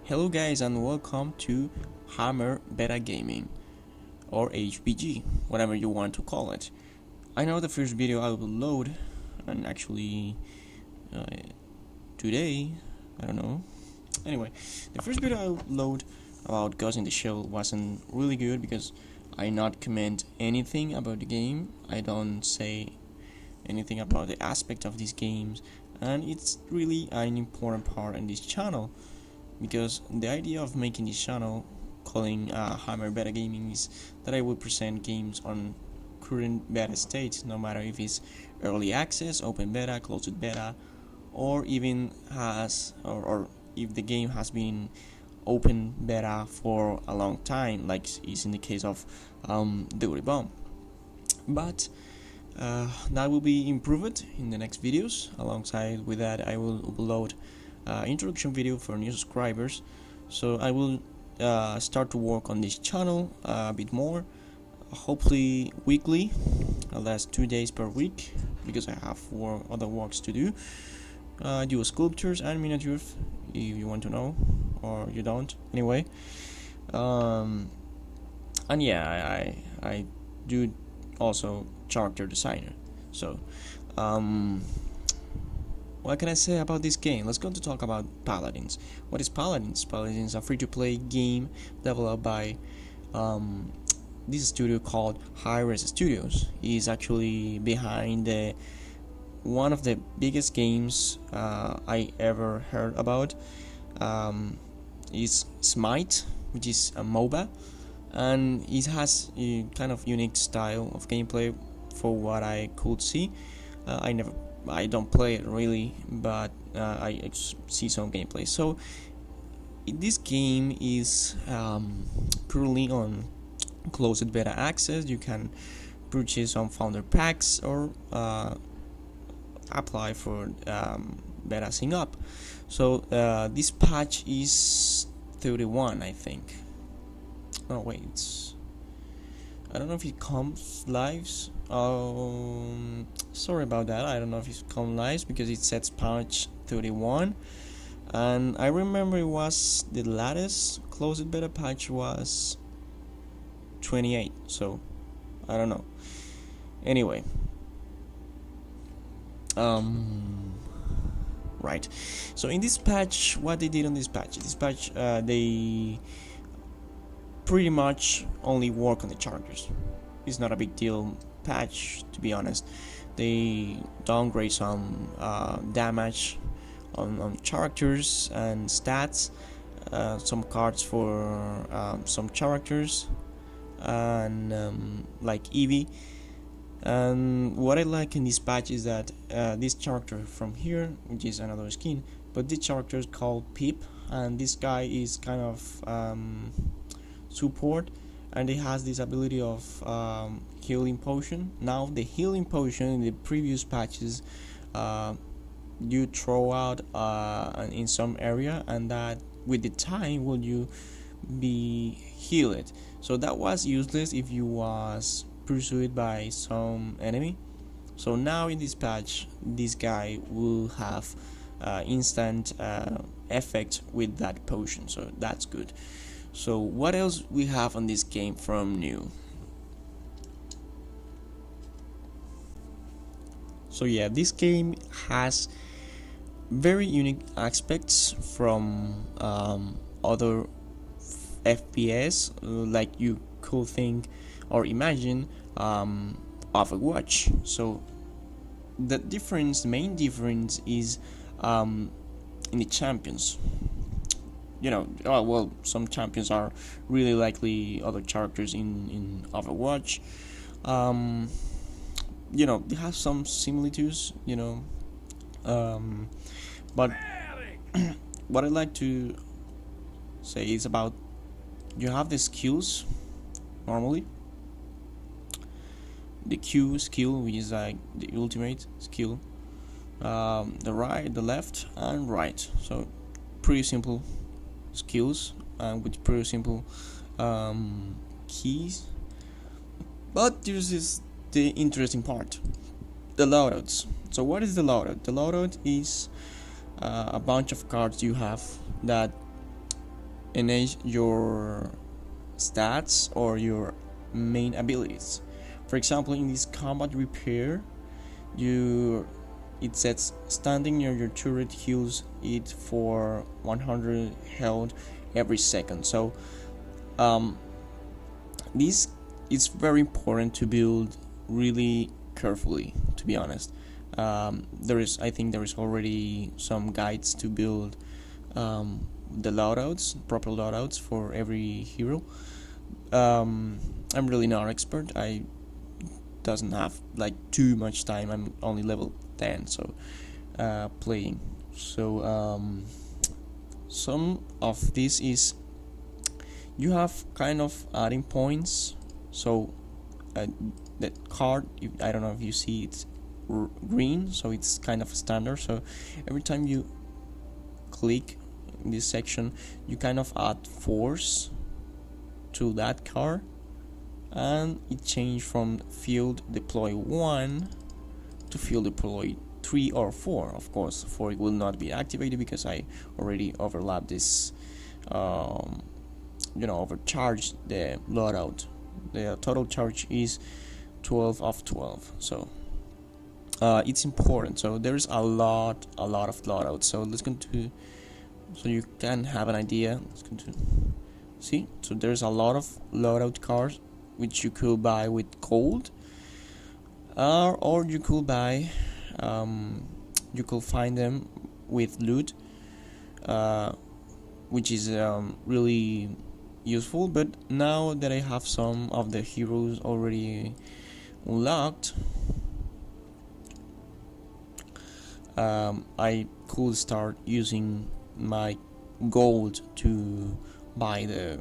Hello guys and welcome to Hammer Beta Gaming, or HBG, whatever you want to call it. I know the first video I will load, and actually today, I don't know. Anyway, the first video I load about Ghost in the Shell wasn't really good because I not comment anything about the game. I don't say anything about the aspect of these games, and it's really an important part in this channel. Because the idea of making this channel, calling Hammer Beta Gaming, is that I will present games on current beta state, no matter if it's early access, open beta, closed beta, or even or if the game has been open beta for a long time, like is in the case of Dirty Bomb. But that will be improved in the next videos. Alongside with that, I will upload introduction video for new subscribers, so I will start to work on this channel a bit more, hopefully weekly, at least 2 days per week, because I have other works to do. Do sculptures and miniatures, if you want to know, or you don't anyway. And yeah, I do also character designer. So what can I say about this game? Let's go to talk about Paladins. What is Paladins? Paladins is a free-to-play game developed by this studio called Hi-Rez Studios. He is actually behind one of the biggest games I ever heard about. Is Smite, which is a MOBA, and it has a kind of unique style of gameplay for what I could see. I don't play it really, but I see some gameplay. So this game is currently on closed beta access. You can purchase some founder packs or apply for beta sync up. So this patch is 31, I think. Oh wait, I don't know if it comes live. Sorry about that. I don't know if it's come live because it says patch 31, and I remember it was the latest closed beta patch was 28. So I don't know. Anyway, right. So in this patch, what they did on this patch? They pretty much only work on the characters. It's not a big deal patch, to be honest. They downgrade some damage on characters and stats, some cards for some characters, and like Eevee. And what I like in this patch is that this character from here, which is another skin, but this character is called Pip, and this guy is kind of support, and it has this ability of healing potion. Now the healing potion in the previous patches you throw out in some area, and that with the time will you be healed. So that was useless if you was pursued by some enemy. So now in this patch, this guy will have instant effect with that potion, so that's good. So what else we have on this game from new? So yeah, this game has very unique aspects from other FPS, like you could think or imagine Overwatch. So the main difference is in the champions. You know, well, some champions are really likely other characters in Overwatch. You know, they have some similitudes, you know, but what I like to say is about you have the skills normally. The Q skill, which is like the ultimate skill, the right, the left, and right. So pretty simple skills with pretty simple keys. But this is the interesting part, the loadouts. So what is the loadout? The loadout is a bunch of cards you have that enhance your stats or your main abilities. For example, in this combat repair, it says standing near your turret heals it for 100 health every second. So this is very important to build really carefully, to be honest. I think there is already some guides to build the loadouts, proper loadouts for every hero. I'm really not expert. I doesn't have like too much time. I'm only level 10, so playing. So some of this is you have kind of adding points. So that card, I don't know if you see, it's green, so it's kind of standard. So every time you click in this section, you kind of add force to that card, and it changed from field deploy 1 to field deploy 3 or 4. Of course 4 will not be activated because I already overlapped this, overcharged the loadout. The total charge is 12 of 12, so it's important. So there's a lot of loadouts. So let's go to, so you can have an idea. Let's go to see. So there's a lot of loadout cards which you could buy with gold, or you could buy, you could find them with loot, which is really useful. But now that I have some of the heroes already unlocked, I could start using my gold to buy the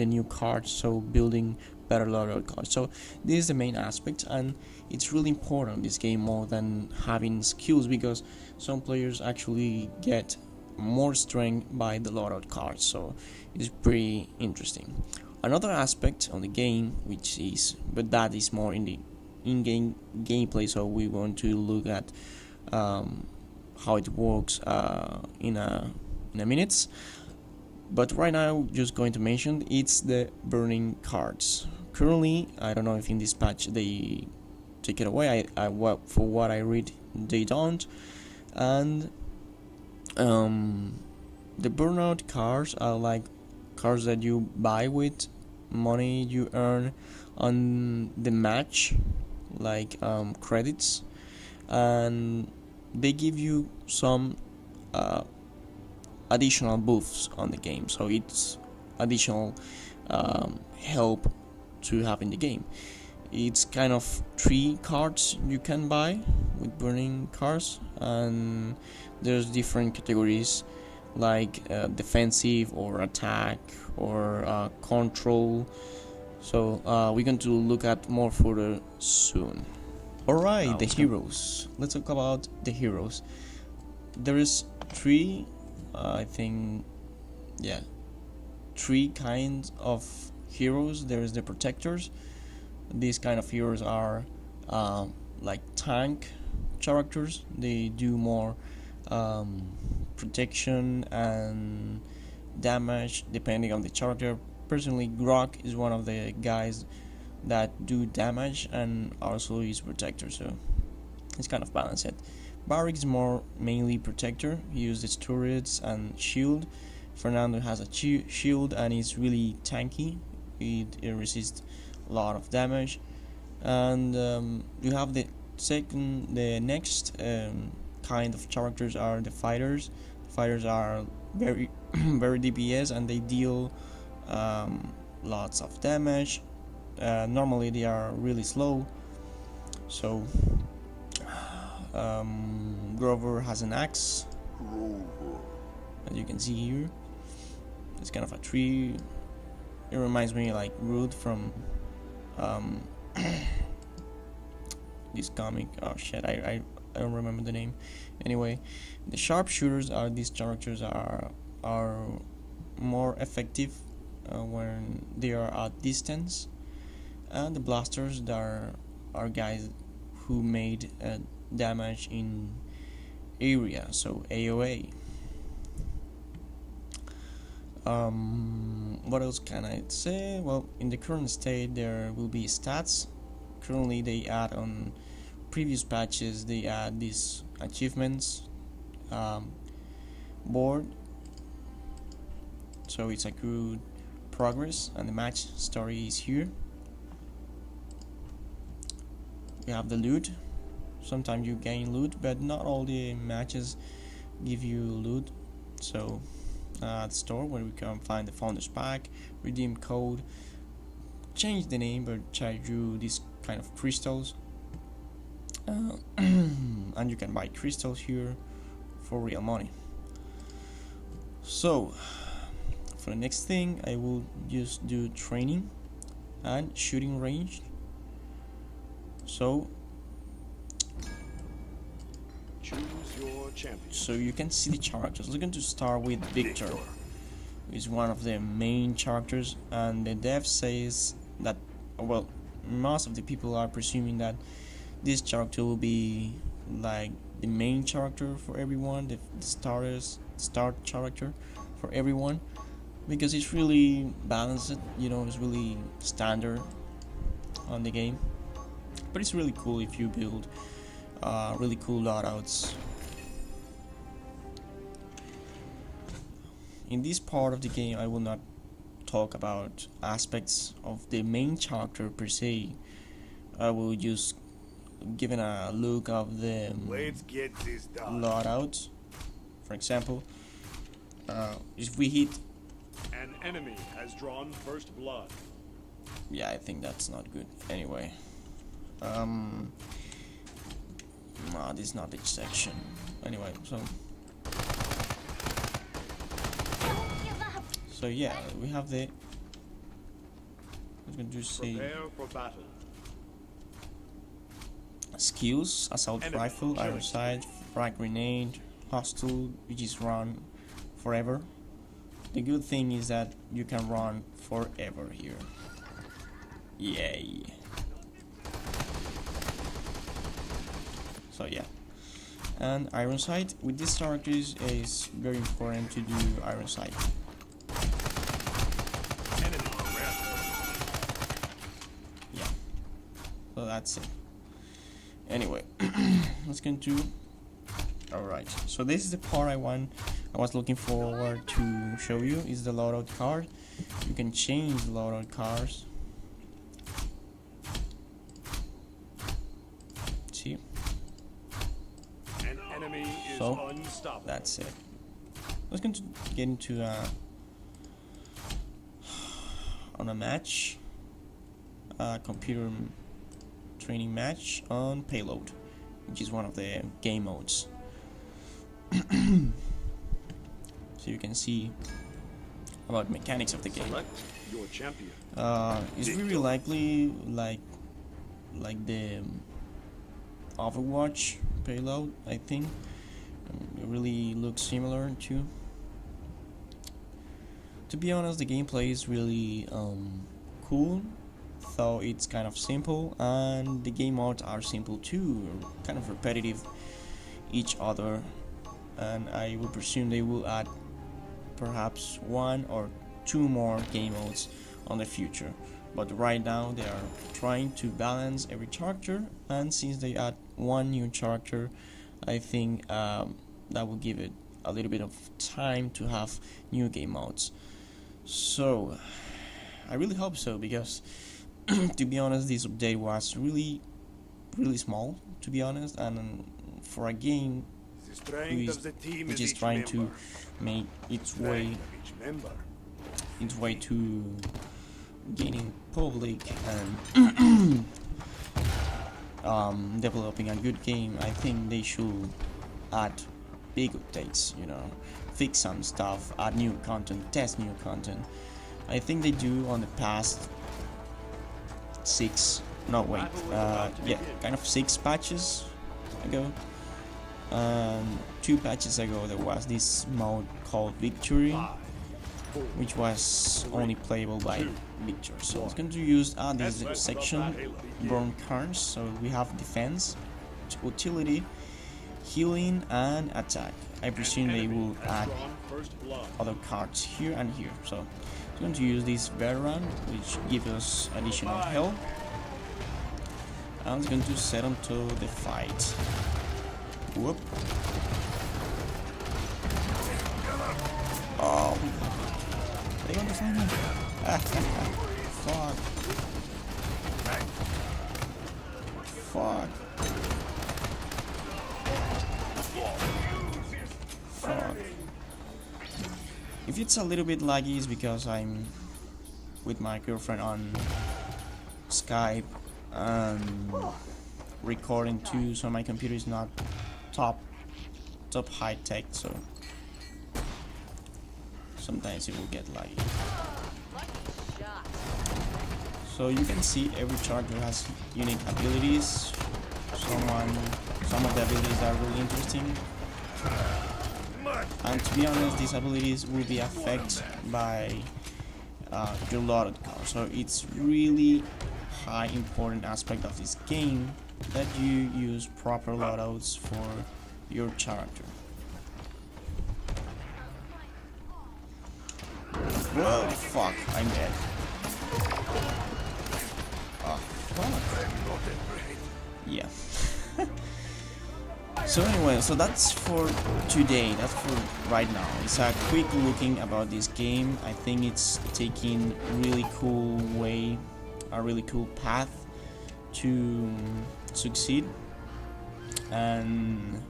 new cards, so building better loadout cards. So this is the main aspect, and it's really important in this game more than having skills, because some players actually get more strength by the loadout cards, so it's pretty interesting. Another aspect on the game, but that is more in the in-game gameplay, so we want to look at how it works in a minute. But right now, just going to mention, it's the burning cards. Currently, I don't know if in this patch they take it away. For what I read, they don't. And the burnout cards are like cards that you buy with money you earn on the match, like credits, and they give you some additional buffs on the game, so it's additional help to have in the game. It's kind of 3 cards you can buy with burning cards, and there's different categories like defensive or attack or control. So we're going to look at more further soon. Alright, the heroes. Let's talk about the heroes. There is 3 3 kinds of heroes. There is the protectors. These kind of heroes are like tank characters. They do more protection and damage depending on the character. Personally, Grok is one of the guys that do damage and also is protector, so it's kind of balanced. Barik is more mainly protector. He uses turrets and shield. Fernando has a shield and is really tanky. It resists a lot of damage. And you have the next kind of characters are the fighters. The fighters are very very DPS, and they deal lots of damage. Normally they are really slow. So Grover has an axe, as you can see here. It's kind of a tree. It reminds me like Root from this comic. Oh shit, I don't remember the name. Anyway, the sharpshooters are these characters are more effective when they are at distance, and the blasters are guys who made damage in area, so AOA. What else can I say? Well, in the current state there will be stats. Currently they add on previous patches, they add these achievements board, so it's a good progress, and the match story is here. We have the loot. Sometimes you gain loot, but not all the matches give you loot. So the store where we can find the founders pack, redeem code, change the name but charge you these kind of crystals, and you can buy crystals here for real money. So for the next thing I will just do training and shooting range. So choose your champion. So you can see the characters. We're going to start with Victor, who is one of the main characters, and the dev says that, well, most of the people are presuming that this character will be like the main character for everyone, the start character for everyone, because it's really balanced, you know, it's really standard on the game. But it's really cool if you build really cool loadouts. In this part of the game I will not talk about aspects of the main character per se. I will just give a look of the Let's get this done. loadout. For example, if we hit, An enemy has drawn first blood. yeah, I think that's not good. Anyway, this is not the section. Anyway, so yeah, we have the, I was going to say, Prepare for battle. skills: assault Enemy rifle, killing iron sight, frag grenade, hostile, which is run forever. The good thing is that you can run forever here. Yay. So yeah, and iron sight with these characters is very important to do iron sight. Enemy around. Yeah, so that's it. Anyway, let's continue. Alright, so this is the part I was looking forward to show you, is the loadout card. You can change the loadout cards. See? An enemy is So, unstoppable. that's it. Let's going to get into on a match, computer training match on Payload, which is one of the game modes. So you can see about mechanics of the game. Select your champion. It's really likely like the Overwatch Payload, I think. It really looks similar too. To be honest, the gameplay is really cool, though it's kind of simple, and the game modes are simple too, kind of repetitive each other, and I would presume they will add perhaps 1 or 2 more game modes on the future. But right now they are trying to balance every character, and since they add 1 new character, I think that will give it a little bit of time to have new game modes. So I really hope so, because to be honest, this update was really small, to be honest, and for a game The strength of the team which is is trying each to member. make its Strength way of each member. to gaining public and developing a good game, I think they should add big updates, you know, fix some stuff, add new content, test new content. I think they do on the past 6 kind of 6 patches ago. 2 patches ago there was this mode called Victory, 5, 4, which was only playable by Victor. So it's going to use this section, burn cards. So we have defense, utility, healing and attack. I presume they will add Drawn first blood. other cards here and here. So I'm going to use this veteran, which gives us additional health. I'm going to set onto the fight. Whoop. Oh, they want to find me. Fuck. Fuck. Fuck. If it's a little bit laggy, it's because I'm with my girlfriend on Skype and recording too, so my computer is not top high tech, so sometimes it will get laggy. So you can see every character has unique abilities. Some of the abilities are really interesting. And to be honest, these abilities will be affected by your loaded card. So it's really high important aspect of this game that you use proper loadouts for your character. Whoa, fuck, I'm dead. Oh, fuck. Yeah. So anyway, so that's for today, that's for right now. It's a quick looking about this game. I think it's taking really cool way, a really cool path to succeed. And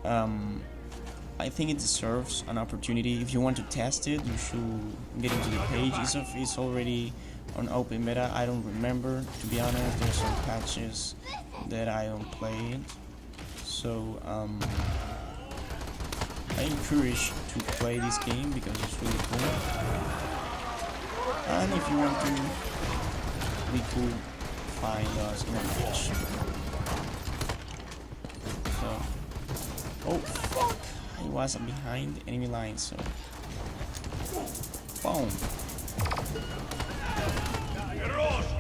I think it deserves an opportunity. If you want to test it, you should get into the page. It's already on open beta. I don't remember, to be honest. There's some patches that I don't play it. So I encourage to play this game because it's really cool. And if you want to, we could find us in a match. So, oh fuck! I was behind enemy lines, so boom.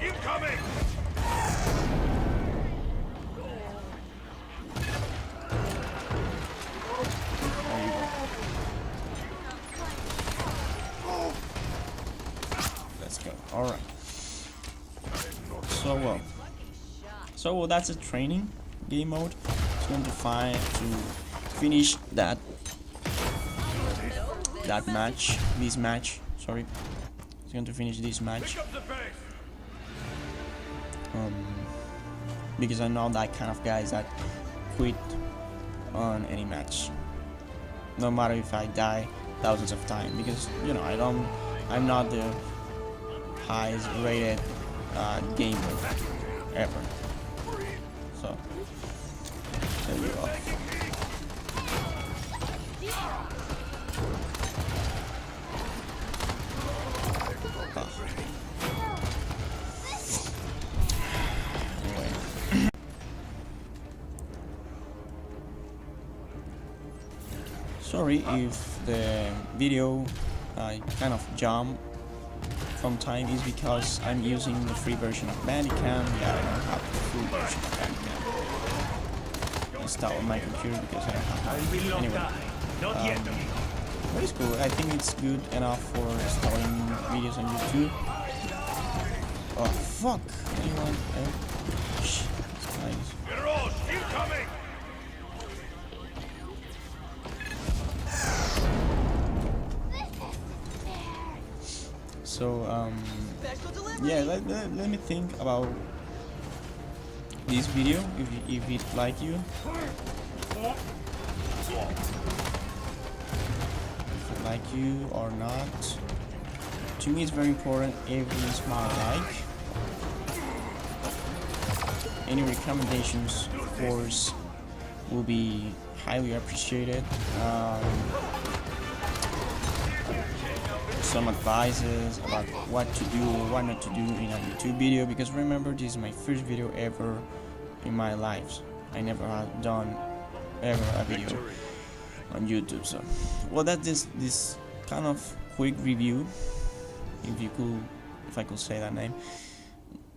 Incoming! There you go. Let's go. All right. So well, that's a training game mode. It's going to finish that match. This match. Sorry. It's going to finish this match. Because I'm not that kind of guys that quit on any match, no matter if I die thousands of times, because you know I'm not the highest rated gamer ever. So there you go. Sorry if the video kind of jump from time, is because I'm using the free version of Bandicam. Yeah, I don't have the full version of Bandicam installed on my computer because I don't have it. Anyway, but it's cool. I think it's good enough for starting videos on YouTube. Oh fuck! Anyone? Shh, it's nice. Incoming! So yeah, let me think about this video, if it like you, or not. To me it's very important every small like. Any recommendations of course will be highly appreciated. Some advices about what to do or what not to do in a YouTube video, because remember, this is my first video ever in my life. I never have done ever a video on YouTube. So well, that's this kind of quick review, if I could say that name,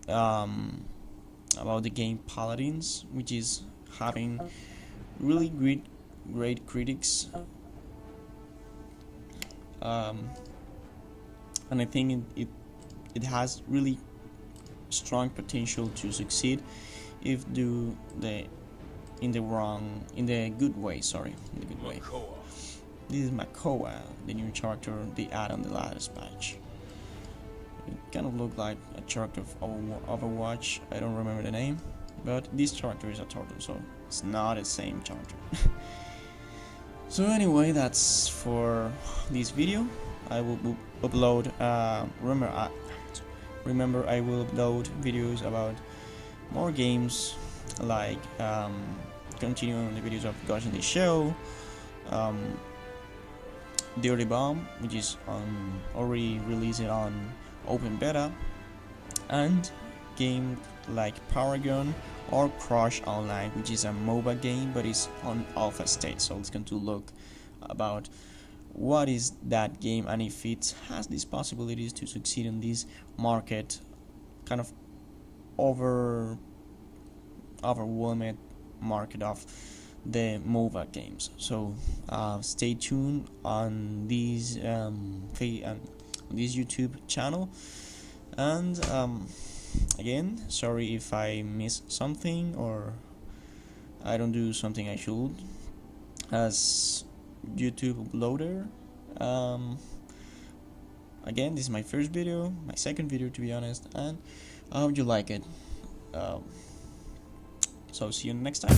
about the game Paladins, which is having really great critics, and I think it has really strong potential to succeed if do the in the good way. Sorry, in the good way. This is Makoa, the new character they add on the latest patch. It kind of looked like a character of Overwatch. I don't remember the name, but this character is a turtle, so it's not the same character. So anyway, that's for this video. I will upload. Remember, I will upload videos about more games, like continuing the videos of Gosh in the Show, Dirty Bomb, which is already released on open beta, and game like Paragon or Crush Online, which is a MOBA game but is on alpha state. So it's going to look about what is that game and if it has these possibilities to succeed in this market, kind of overwhelmed market of the MOBA games. So stay tuned on this YouTube channel, and again, sorry if I miss something or I don't do something I should as YouTube uploader. Again, this is my first video, my second video to be honest, and I hope you like it. So see you next time.